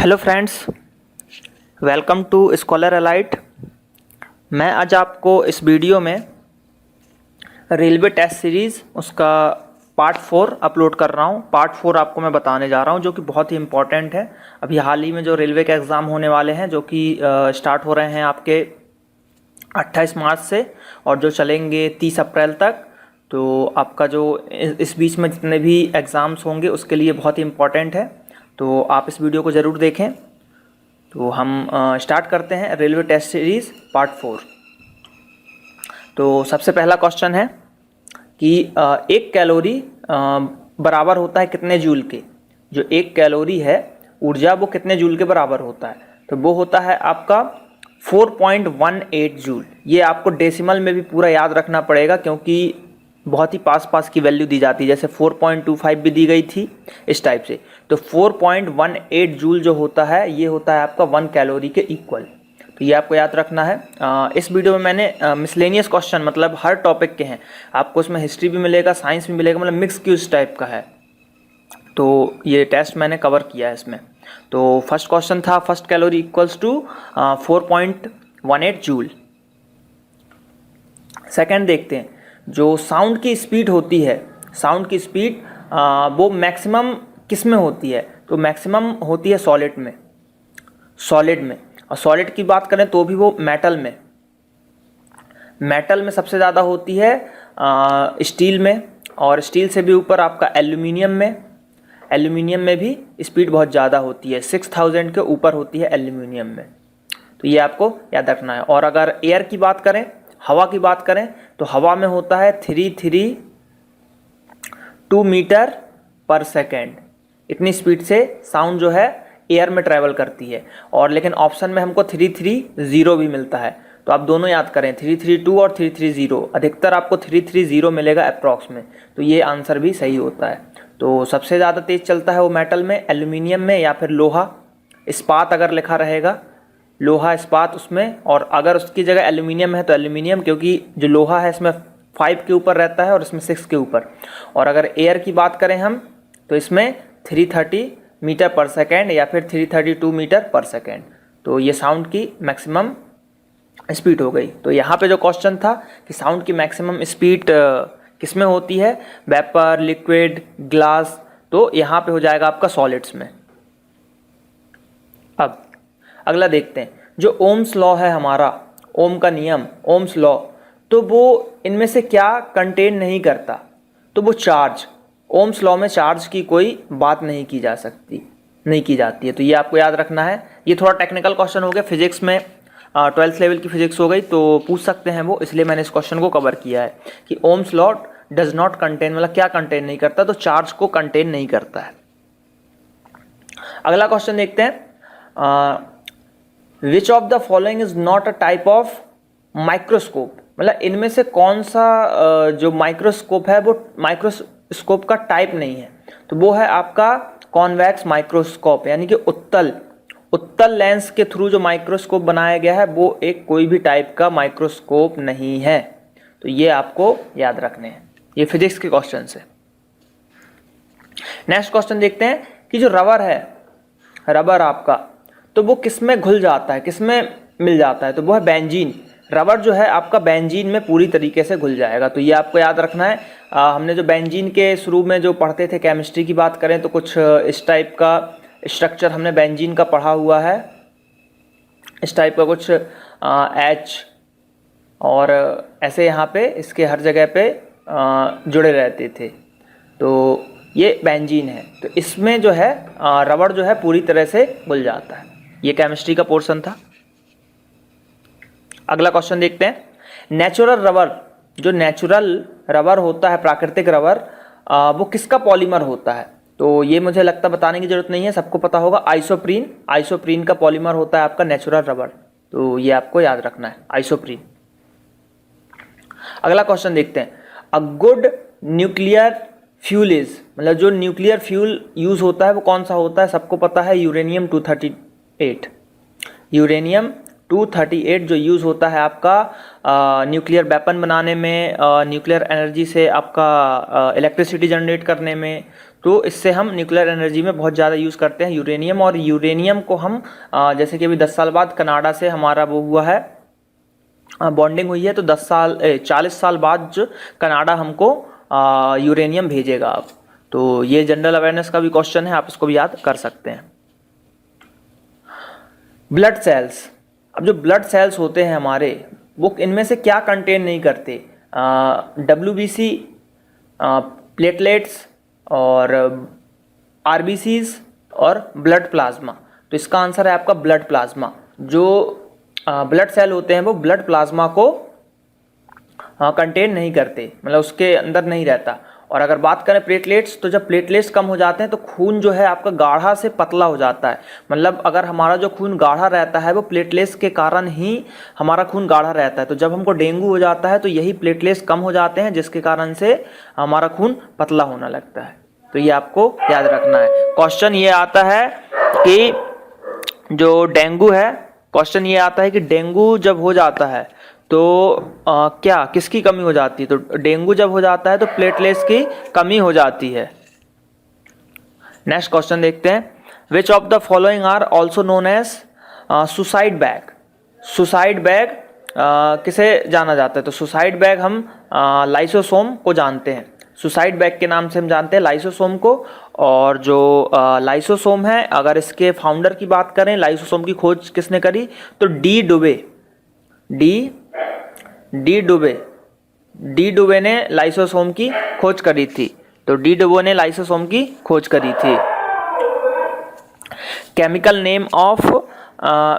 Hello friends, welcome to scholar alight. मैं आज आपको इस वीडियो में रेलवे टेस्ट सीरीज़ उसका पार्ट 4 अपलोड कर रहा हूँ। पार्ट 4 आपको मैं बताने जा रहा हूँ जो कि बहुत ही इम्पॉर्टेंट है। अभी हाल ही में जो रेलवे के एग्ज़ाम होने वाले हैं जो कि स्टार्ट हो रहे हैं आपके 28 मार्च से और जो चलेंगे 30 अप्रैल तक। तो आपका जो इस बीच में जितने भी एग्ज़ाम्स होंगे उसके लिए बहुत ही इम्पॉर्टेंट है, तो आप इस वीडियो को ज़रूर देखें। तो हम स्टार्ट करते हैं रेलवे टेस्ट सीरीज़ पार्ट 4। तो सबसे पहला क्वेश्चन है कि एक कैलोरी बराबर होता है कितने जूल के। जो एक कैलोरी है ऊर्जा वो कितने जूल के बराबर होता है, तो वो होता है आपका 4.18 जूल। ये आपको डेसिमल में भी पूरा याद रखना पड़ेगा क्योंकि बहुत ही पास की वैल्यू दी जाती है, जैसे 4.25 भी दी गई थी इस टाइप से। तो 4.18 जूल जो होता है ये होता है आपका 1 कैलोरी के इक्वल। तो ये आपको याद रखना है। इस वीडियो में मैंने मिसलेनियस क्वेश्चन मतलब हर टॉपिक के हैं, आपको इसमें हिस्ट्री भी मिलेगा, साइंस भी मिलेगा, मतलब मिक्स क्यूज टाइप का है। तो ये टेस्ट मैंने कवर किया है इसमें। तो फर्स्ट क्वेश्चन था first calorie equals to 4.18 joule. Second देखते हैं, जो साउंड की स्पीड होती है, साउंड की स्पीड वो मैक्सिमम किस में होती है, तो मैक्सिमम होती है सॉलिड में। और सॉलिड की बात करें तो भी वो मेटल में सबसे ज़्यादा होती है स्टील में, और स्टील से भी ऊपर आपका एल्यूमिनियम में भी स्पीड बहुत ज़्यादा होती है, 6000 के ऊपर होती है एल्यूमिनियम में। तो ये आपको याद रखना है। और अगर एयर की बात करें, हवा की बात करें, तो हवा में होता है 332 मीटर पर सेकेंड। इतनी स्पीड से साउंड जो है एयर में ट्रैवल करती है। और लेकिन ऑप्शन में हमको 330 भी मिलता है, तो आप दोनों याद करें, 332 और 330। अधिकतर आपको 330 मिलेगा अप्रॉक्स में, तो ये आंसर भी सही होता है। तो सबसे ज़्यादा तेज़ चलता है वो मेटल में, एल्यूमिनियम में, या फिर लोहा इस्पात अगर लिखा रहेगा, लोहा इस्पात उसमें। और अगर उसकी जगह एल्यूमिनियम है तो एल्यूमिनियम, क्योंकि जो लोहा है इसमें 5 के ऊपर रहता है और इसमें 6 के ऊपर। और अगर एयर की बात करें हम तो इसमें 330 मीटर पर सेकेंड या फिर 332 मीटर पर सेकेंड। तो ये साउंड की मैक्सिमम स्पीड हो गई। तो यहाँ पे जो क्वेश्चन था कि साउंड की मैक्सिमम स्पीड किस में होती है, वेपर, लिक्विड, ग्लास, तो यहाँ पे हो जाएगा आपका सॉलिड्स में। अब अगला देखते हैं, जो ओम्स लॉ है हमारा, ओम का नियम, ओम्स लॉ, तो वो इनमें से क्या कंटेन नहीं करता, तो वो चार्ज। ओम्स लॉ में चार्ज की कोई बात नहीं की जाती है। तो ये आपको याद रखना है। ये थोड़ा टेक्निकल क्वेश्चन हो गया, फिजिक्स में 12th लेवल की फिजिक्स हो गई तो पूछ सकते हैं वो, इसलिए मैंने इस क्वेश्चन को कवर किया है कि Ohm's law does not contain, मतलब क्या कंटेन नहीं करता, तो चार्ज को कंटेन नहीं करता है। अगला क्वेश्चन देखते हैं, which of the following is not a type of microscope, मतलब इनमें से कौन सा जो माइक्रोस्कोप है वो माइक्रोस्कोप का टाइप नहीं है, तो वो है आपका कॉन्वेक्स माइक्रोस्कोप, यानी कि उत्तल लेंस के थ्रू जो माइक्रोस्कोप बनाया गया है वो एक कोई भी टाइप का माइक्रोस्कोप नहीं है। तो ये आपको याद रखने हैं, ये फिजिक्स के क्वेश्चन है। नेक्स्ट क्वेश्चन देखते हैं कि जो रबर आपका, तो वो किस में घुल जाता है, किस में मिल जाता है, तो वो है बेंजीन। रबर जो है आपका बेंजीन में पूरी तरीके से घुल जाएगा। तो ये आपको याद रखना है। हमने जो बेंजीन के शुरू में जो पढ़ते थे, केमिस्ट्री की बात करें तो कुछ इस टाइप का स्ट्रक्चर हमने बेंजीन का पढ़ा हुआ है, इस टाइप का कुछ H और ऐसे यहाँ पे इसके हर जगह पे जुड़े रहते थे, तो ये बेंजीन है। तो इसमें जो है रबर जो है पूरी तरह से घुल जाता है। ये केमिस्ट्री का पोर्शन था। अगला क्वेश्चन देखते हैं, नेचुरल रबर, जो नेचुरल रबर होता है, प्राकृतिक रबर, वो किसका पॉलीमर होता है, तो ये मुझे लगता बताने की जरूरत नहीं है, सबको पता होगा, आइसोप्रीन का पॉलीमर होता है आपका नेचुरल रबर। तो ये आपको याद रखना है, आइसोप्रीन। अगला क्वेश्चन देखते हैं, a good nuclear fuel is, मतलब जो न्यूक्लियर फ्यूल यूज होता है वो कौन सा होता है, सबको पता है यूरेनियम 238 जो यूज़ होता है आपका न्यूक्लियर वेपन बनाने में, न्यूक्लियर एनर्जी से आपका इलेक्ट्रिसिटी जनरेट करने में। तो इससे हम न्यूक्लियर एनर्जी में बहुत ज़्यादा यूज़ करते हैं यूरेनियम। और यूरेनियम को हम जैसे कि अभी 10 साल बाद कनाडा से हमारा वो हुआ है, बॉन्डिंग हुई है, तो 40 साल बाद जो कनाडा हमको यूरेनियम भेजेगा अब। तो ये जनरल अवेयरनेस का भी क्वेश्चन है, आप इसको भी याद कर सकते हैं। ब्लड सेल्स, अब जो ब्लड सेल्स होते हैं हमारे, वो इनमें से क्या कंटेन नहीं करते? WBC, प्लेटलेट्स और RBCs और ब्लड प्लाज्मा। तो इसका आंसर है आपका ब्लड प्लाज्मा। जो ब्लड सेल होते हैं वो ब्लड प्लाज्मा को कंटेन नहीं करते, मतलब उसके अंदर नहीं रहता। और अगर बात करें प्लेटलेट्स, तो जब प्लेटलेट्स कम हो जाते हैं तो खून जो है आपका गाढ़ा से पतला हो जाता है। मतलब अगर हमारा जो खून गाढ़ा रहता है वो प्लेटलेट्स के कारण ही हमारा खून गाढ़ा रहता है। तो जब हमको डेंगू हो जाता है तो यही प्लेटलेट्स कम हो जाते हैं, जिसके कारण से हमारा खून पतला होने लगता है। तो ये आपको याद रखना है। क्वेश्चन ये आता है कि जो डेंगू है, क्वेश्चन ये आता है कि डेंगू जब हो जाता है तो क्या किसकी कमी हो जाती है? तो डेंगू जब हो जाता है तो प्लेटलेट्स की कमी हो जाती है। नेक्स्ट क्वेश्चन देखते हैं। Which of the following are also known as suicide bag? Suicide bag किसे जाना जाता है? तो सुसाइड बैग हम लाइसोसोम को जानते हैं। सुसाइड बैग के नाम से हम जानते हैं लाइसोसोम को। और जो लाइसोसोम है, अगर इसके फाउंडर की बात करें, लाइसोसोम की खोज किसने करी? तो डी डुबे ने लाइसोसोम की खोज करी थी। तो डी डुबे ने लाइसोसोम की खोज करी थी। Chemical name of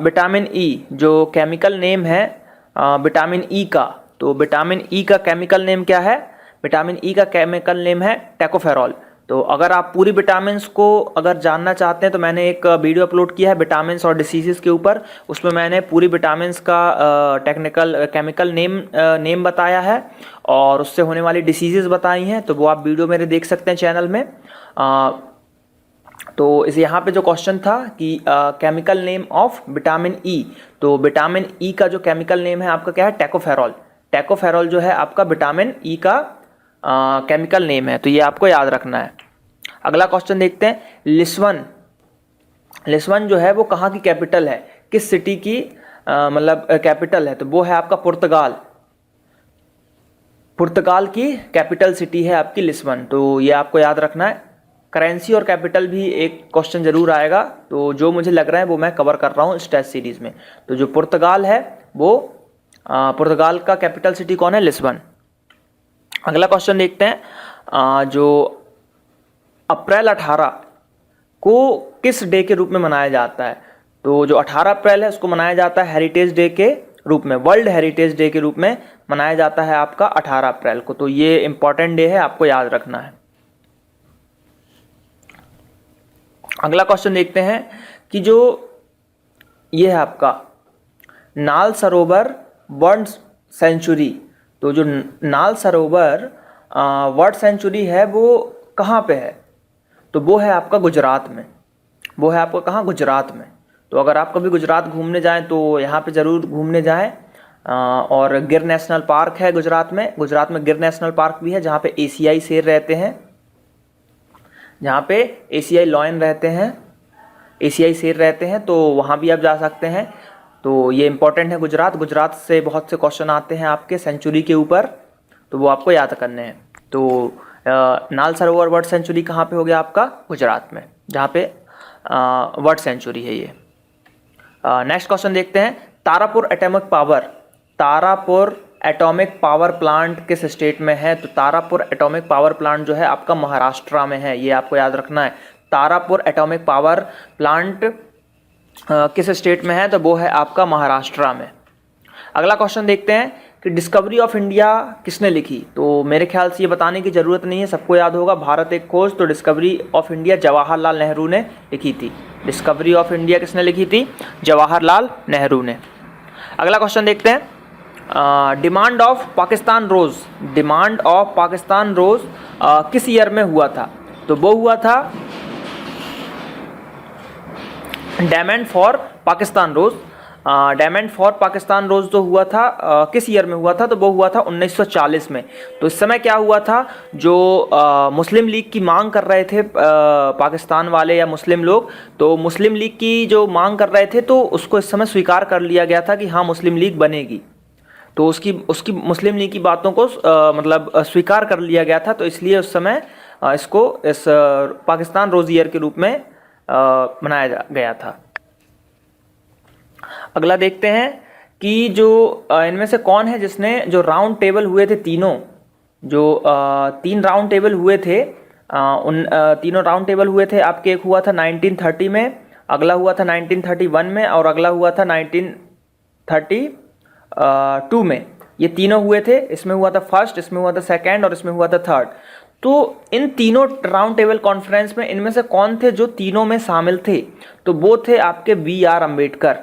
vitamin E, जो केमिकल नेम है विटामिन ई का, तो विटामिन ई का केमिकल नेम क्या है? विटामिन ई का केमिकल नेम है टोकोफेरॉल। तो अगर आप पूरी विटामिन्स को अगर जानना चाहते हैं तो मैंने एक वीडियो अपलोड किया है विटामिन्स और डिसीजेस के ऊपर। उसमें मैंने पूरी विटामिन्स का केमिकल नेम बताया है और उससे होने वाली डिसीजेस बताई हैं। तो वो आप वीडियो मेरे देख सकते हैं चैनल में। तो इस यहाँ पे जो क्वेश्चन था कि chemical name of vitamin E, तो विटामिन ई का जो केमिकल नेम है आपका क्या है? टोकोफेरॉल। टोकोफेरॉल जो है आपका विटामिन ई का केमिकल नेम है। तो ये आपको याद रखना है। अगला क्वेश्चन देखते हैं। लिस्बन जो है वो कहाँ की कैपिटल है? किस सिटी की मतलब कैपिटल है? तो वो है आपका पुर्तगाल। पुर्तगाल की कैपिटल सिटी है आपकी लिस्बन। तो ये आपको याद रखना है। करेंसी और कैपिटल भी एक क्वेश्चन जरूर आएगा। तो जो मुझे लग रहा है वो मैं कवर कर रहा हूँ इस टेस्ट सीरीज में। तो जो पुर्तगाल है वो पुर्तगाल का कैपिटल सिटी कौन है? लिस्बन। अगला क्वेश्चन देखते हैं। जो अप्रैल 18 को किस डे के रूप में मनाया जाता है? तो जो 18 अप्रैल है उसको मनाया जाता है हेरिटेज डे के रूप में, वर्ल्ड हेरिटेज डे के रूप में मनाया जाता है आपका 18 अप्रैल को। तो ये इंपॉर्टेंट डे है, आपको याद रखना है। अगला क्वेश्चन देखते हैं कि जो ये है आपका नाल सरोवर बर्ड सेंचुरी, तो जो नाल सरोवर बर्ड सेंचुरी है वो कहाँ पे है? तो वो है आपका गुजरात में। वो है आपका कहाँ? गुजरात में। तो अगर आप कभी गुजरात घूमने जाएं तो यहाँ पे ज़रूर घूमने जाएं। और गिर नेशनल पार्क है गुजरात में। गुजरात में गिर नेशनल पार्क भी है जहाँ पे एशियाई शेर रहते हैं, जहाँ पे एशियाई लॉयन रहते हैं, एशियाई शेर रहते हैं। तो वहाँ भी आप जा सकते हैं। तो ये इंपॉर्टेंट है गुजरात। गुजरात से बहुत से क्वेश्चन आते हैं आपके सेंचुरी के ऊपर, तो वो आपको याद करने हैं। तो नाल सरोवर बर्ड सेंचुरी कहाँ पे हो गया आपका? गुजरात में, जहाँ पे बर्ड सेंचुरी है ये। नेक्स्ट क्वेश्चन देखते हैं। तारापुर एटॉमिक पावर प्लांट किस स्टेट में है? तो तारापुर एटॉमिक पावर प्लांट जो है आपका महाराष्ट्र में है। ये आपको याद रखना है। तारापुर एटॉमिक पावर प्लांट किस स्टेट में है? तो वो है आपका महाराष्ट्र में। अगला क्वेश्चन देखते हैं कि डिस्कवरी ऑफ इंडिया किसने लिखी? तो मेरे ख्याल से ये बताने की ज़रूरत नहीं है, सबको याद होगा, भारत एक खोज। तो discovery of India Jawaharlal Nehru ने लिखी थी। डिस्कवरी ऑफ इंडिया किसने लिखी थी? जवाहरलाल नेहरू ने। अगला क्वेश्चन देखते हैं। डिमांड ऑफ पाकिस्तान रोज किस ईयर में हुआ था? तो वो हुआ था demand for Pakistan rose demand for Pakistan rose जो हुआ था किस ईयर में हुआ था, तो वो हुआ था 1940 में। तो इस समय क्या हुआ था, जो मुस्लिम लीग की मांग कर रहे थे पाकिस्तान वाले या मुस्लिम लोग, तो मुस्लिम लीग की जो मांग कर रहे थे तो उसको इस समय स्वीकार कर लिया गया था कि हाँ मुस्लिम लीग बनेगी। तो उसकी उसकी मुस्लिम लीग की बातों को मतलब स्वीकार कर लिया गया था, तो इसलिए उस समय इसको इस पाकिस्तान रोज ईयर के रूप में मनाया गया था। अगला देखते हैं कि जो इनमें से कौन है जिसने जो राउंड टेबल हुए थे तीनों, जो 3 राउंड टेबल हुए थे, उन तीनों राउंड टेबल हुए थे आपके। एक हुआ था 1930 में, अगला हुआ था 1931 में और अगला हुआ था 1932 में। ये तीनों हुए थे, इसमें हुआ था फर्स्ट, इसमें हुआ था सेकंड और इसमें हुआ था थर्ड। तो इन तीनों राउंड टेबल कॉन्फ्रेंस में इनमें से कौन थे जो तीनों में शामिल थे, तो वो थे आपके BR अम्बेडकर।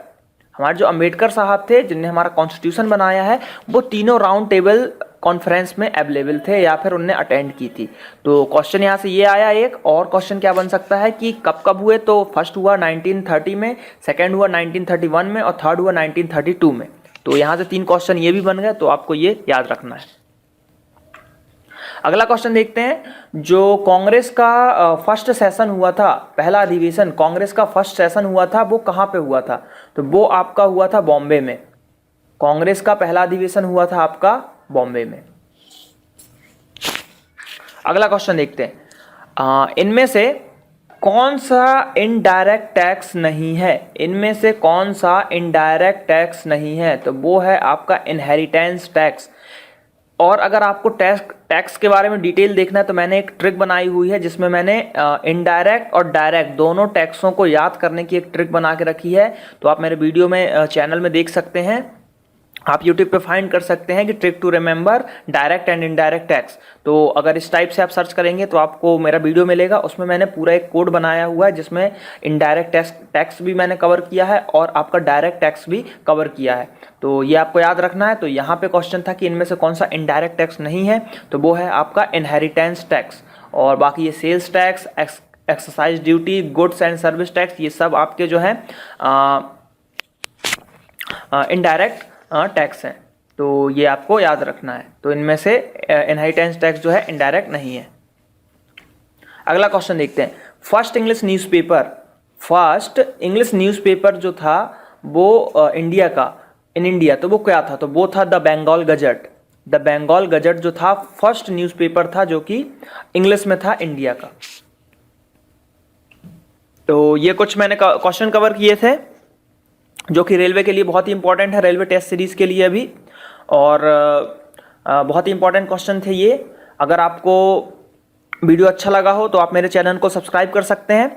हमारे जो अम्बेडकर साहब थे जिनने हमारा कॉन्स्टिट्यूशन बनाया है, वो तीनों राउंड टेबल कॉन्फ्रेंस में अवेलेबल थे या फिर उनने अटेंड की थी। तो क्वेश्चन यहाँ से ये आया। एक और क्वेश्चन क्या बन सकता है कि कब कब हुए, तो फर्स्ट हुआ 1930 में, सेकेंड हुआ 1931 में और थर्ड हुआ 1932 में। तो यहाँ से 3 क्वेश्चन ये भी बन गए, तो आपको ये याद रखना है। अगला क्वेश्चन देखते हैं, जो कांग्रेस का फर्स्ट सेशन हुआ था, पहला अधिवेशन कांग्रेस का फर्स्ट सेशन हुआ था, वो कहाँ पे हुआ था, तो वो आपका हुआ था बॉम्बे में। कांग्रेस का पहला अधिवेशन हुआ था आपका बॉम्बे में। अगला क्वेश्चन देखते हैं, इनमें से कौन सा इनडायरेक्ट टैक्स नहीं है, इनमें से कौन सा इनडायरेक्ट टैक्स नहीं है, तो वो है आपका इनहेरिटेंस टैक्स। और अगर आपको टैक्स के बारे में डिटेल देखना है तो मैंने एक ट्रिक बनाई हुई है जिसमें मैंने इनडायरेक्ट और डायरेक्ट दोनों टैक्सों को याद करने की एक ट्रिक बना के रखी है। तो आप मेरे वीडियो में चैनल में देख सकते हैं, आप YouTube पे फाइंड कर सकते हैं कि trick to remember direct and indirect tax. तो अगर इस टाइप से आप सर्च करेंगे तो आपको मेरा वीडियो मिलेगा, उसमें मैंने पूरा एक कोड बनाया हुआ है जिसमें इनडायरेक्ट टैक्स भी मैंने कवर किया है और आपका डायरेक्ट टैक्स भी कवर किया है। तो ये आपको याद रखना है। तो यहाँ पे क्वेश्चन था कि इनमें से कौन सा इनडायरेक्ट टैक्स नहीं है, तो वो है आपका इनहेरिटेंस टैक्स। और बाकी ये sales tax, excise duty, goods and service tax, ये सब आपके जो है इनडायरेक्ट टैक्स हैं। तो ये आपको याद रखना है। तो इनमें से इनहेरिटेंस टैक्स जो है इनडायरेक्ट नहीं है। अगला क्वेश्चन देखते हैं, फर्स्ट इंग्लिश न्यूज़पेपर जो था वो इंडिया का, इन इंडिया, तो वो क्या था, तो वो था the Bengal gazette. The Bengal gazette जो था फर्स्ट न्यूज़पेपर था जो कि इंग्लिश में था इंडिया का। तो ये कुछ मैंने क्वेश्चन कवर किए थे जो कि रेलवे के लिए बहुत ही इंपॉर्टेंट है, रेलवे टेस्ट सीरीज के लिए अभी, और बहुत ही इंपॉर्टेंट क्वेश्चन थे ये। अगर आपको वीडियो अच्छा लगा हो तो आप मेरे चैनल को सब्सक्राइब कर सकते हैं।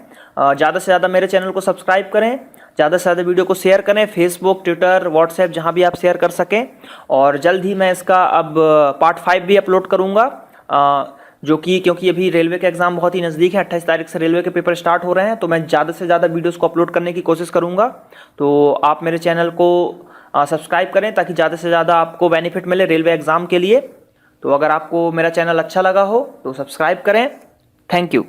ज़्यादा से ज़्यादा मेरे चैनल को सब्सक्राइब करें, ज़्यादा से ज़्यादा वीडियो को शेयर करें, फेसबुक, ट्विटर, व्हाट्सएप, जहाँ भी आप शेयर कर सकें। और जल्द ही मैं इसका अब पार्ट 5 भी अपलोड करूँगा, जो कि क्योंकि अभी रेलवे के एग्ज़ाम बहुत ही नज़दीक है, 28 तारीख से रेलवे के पेपर स्टार्ट हो रहे हैं, तो मैं ज़्यादा से ज़्यादा वीडियोस को अपलोड करने की कोशिश करूँगा। तो आप मेरे चैनल को सब्सक्राइब करें ताकि ज़्यादा से ज़्यादा आपको बेनिफिट मिले रेलवे एग्ज़ाम के लिए। तो अगर आपको मेरा चैनल अच्छा लगा हो तो सब्सक्राइब करें। Thank you.